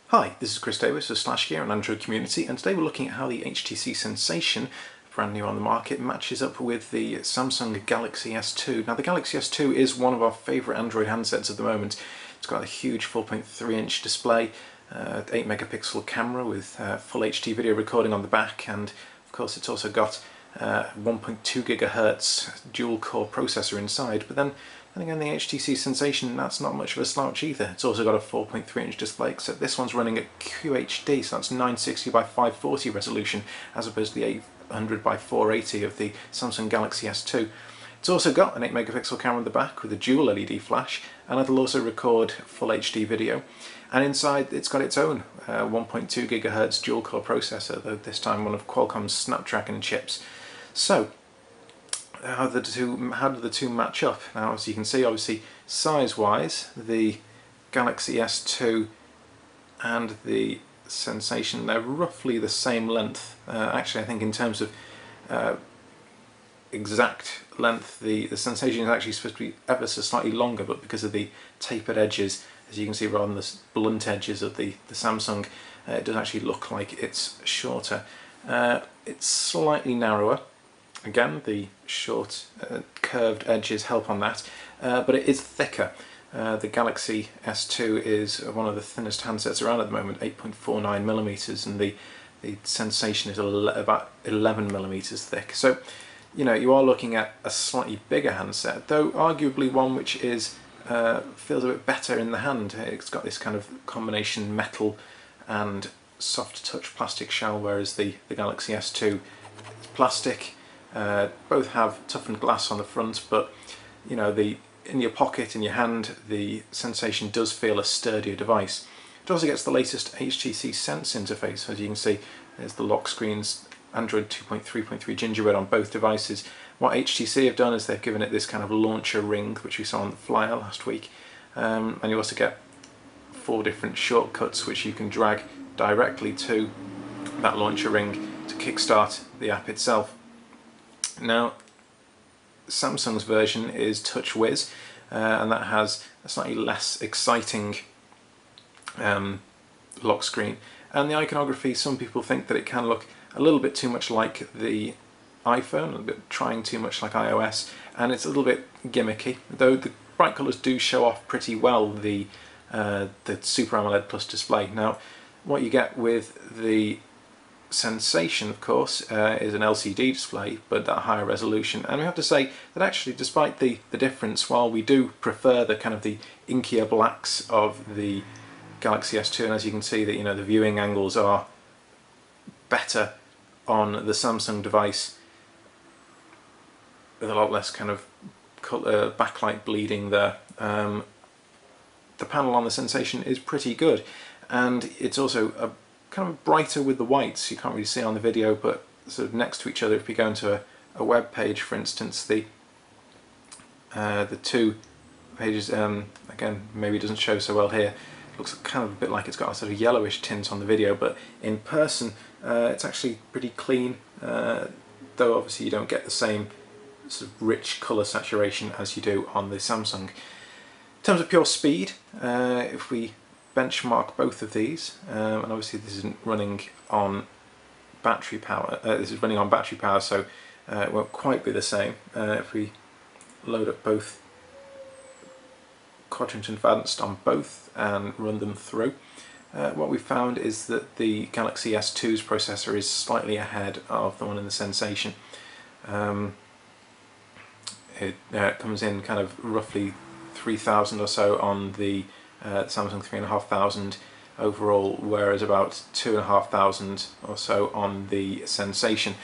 Hi, this is Chris Davis of Gear and Android Community, and today we're looking at how the HTC Sensation, brand new on the market, matches up with the Samsung Galaxy S2. Now the Galaxy S2 is one of our favourite Android handsets at the moment. It's got a huge 4.3-inch display, 8 megapixel camera with full HD video recording on the back, and of course it's also got 1.2 gigahertz dual core processor inside. But then again, the HTC Sensation, that's not much of a slouch either. It's also got a 4.3-inch display, except this one's running at QHD, so that's 960 by 540 resolution, as opposed to the 800 by 480 of the Samsung Galaxy S2. It's also got an 8 megapixel camera in the back with a dual LED flash, and it'll also record full HD video. And inside it's got its own 1.2 gigahertz dual core processor, though this time one of Qualcomm's Snapdragon chips. So, how do the two match up? Now, as you can see, obviously size-wise, the Galaxy S2 and the Sensation, they're roughly the same length. Actually, I think in terms of exact length, the Sensation is actually supposed to be ever so slightly longer, but because of the tapered edges, as you can see rather than the blunt edges of the Samsung, it does actually look like it's shorter. It's slightly narrower. Again, the short curved edges help on that, but it is thicker. The Galaxy S2 is one of the thinnest handsets around at the moment, 8.49mm, and the Sensation is about 11mm thick. So, you know, you are looking at a slightly bigger handset, though arguably one which is feels a bit better in the hand. It's got this kind of combination metal and soft touch plastic shell, whereas the Galaxy S2 is plastic. Both have toughened glass on the front, but you know, in your pocket, in your hand, the Sensation does feel a sturdier device. It also gets the latest HTC Sense interface. As you can see, there's the lock screens, Android 2.3.3 Gingerbread on both devices. What HTC have done is they've given it this kind of launcher ring, which we saw on the Flyer last week, and you also get 4 different shortcuts which you can drag directly to that launcher ring to kickstart the app itself. Now, Samsung's version is TouchWiz, and that has a slightly less exciting lock screen. And the iconography, some people think that it can look a little bit too much like the iPhone, a little bit trying too much like iOS, and it's a little bit gimmicky, though the bright colours do show off pretty well the Super AMOLED Plus display. Now, what you get with the Sensation, of course, is an LCD display, but at a higher resolution. And we have to say that actually, despite the difference, while we do prefer the kind of the inkier blacks of the Galaxy S2, and as you can see, that you know, the viewing angles are better on the Samsung device, with a lot less kind of backlight bleeding there. The panel on the Sensation is pretty good, and it's also a kind of brighter with the whites. You can't really see on the video, but sort of next to each other, if you go into a web page, for instance, the two pages, again, maybe it doesn't show so well here, it looks kind of a bit like it's got a sort of yellowish tint on the video, but in person it's actually pretty clean, though obviously you don't get the same sort of rich colour saturation as you do on the Samsung. In terms of pure speed, if we benchmark both of these, and obviously this isn't running on battery power, this is running on battery power, so it won't quite be the same. If we load up both Quadrant Advanced on both and run them through, what we found is that the Galaxy S2's processor is slightly ahead of the one in the Sensation. It comes in kind of roughly 3,000 or so on the Samsung 3,500 overall, whereas about 2,500 or so on the Sensation.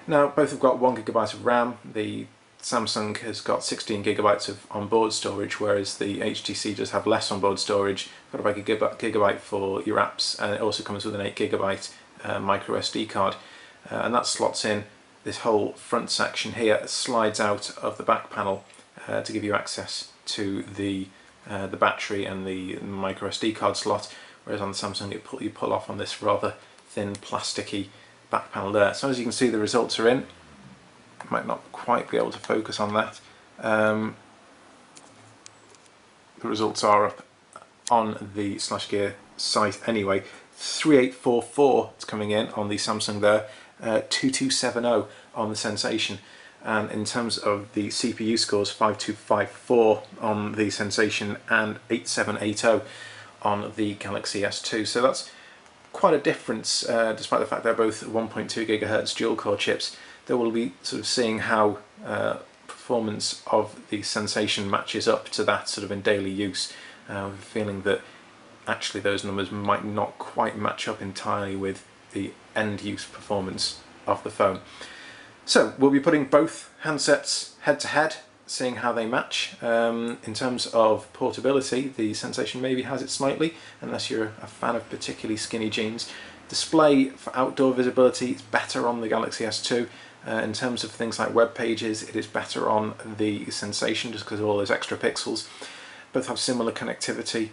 Now, both have got 1 GB of RAM. The Samsung has got 16 GB of onboard storage, whereas the HTC does have less onboard storage. Got about a gigabyte for your apps, and it also comes with an 8 GB micro SD card, and that slots in this whole front section here. It slides out of the back panel to give you access to the battery and the micro SD card slot, whereas on the Samsung you pull off on this rather thin plasticky back panel there. So as you can see, the results are in. Might not quite be able to focus on that. The results are up on the Gear site anyway. 3844 is coming in on the Samsung there, 2270 on the Sensation, and in terms of the CPU scores, 5254 on the Sensation and 8780 on the Galaxy S2. So that's quite a difference, despite the fact they're both 1.2 GHz dual-core chips. That we'll be sort of seeing how performance of the Sensation matches up to that sort of in daily use. Feeling that actually those numbers might not quite match up entirely with the end-use performance of the phone. So we'll be putting both handsets head-to-head, seeing how they match. In terms of portability, the Sensation maybe has it slightly, unless you're a fan of particularly skinny jeans. Display for outdoor visibility is better on the Galaxy S2. In terms of things like web pages, it is better on the Sensation just because of all those extra pixels. Both have similar connectivity.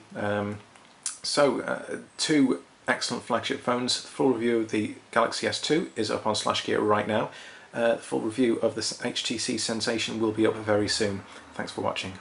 Two excellent flagship phones. The full review of the Galaxy S2 is up on /gear right now. The full review of the HTC Sensation will be up very soon. Thanks for watching.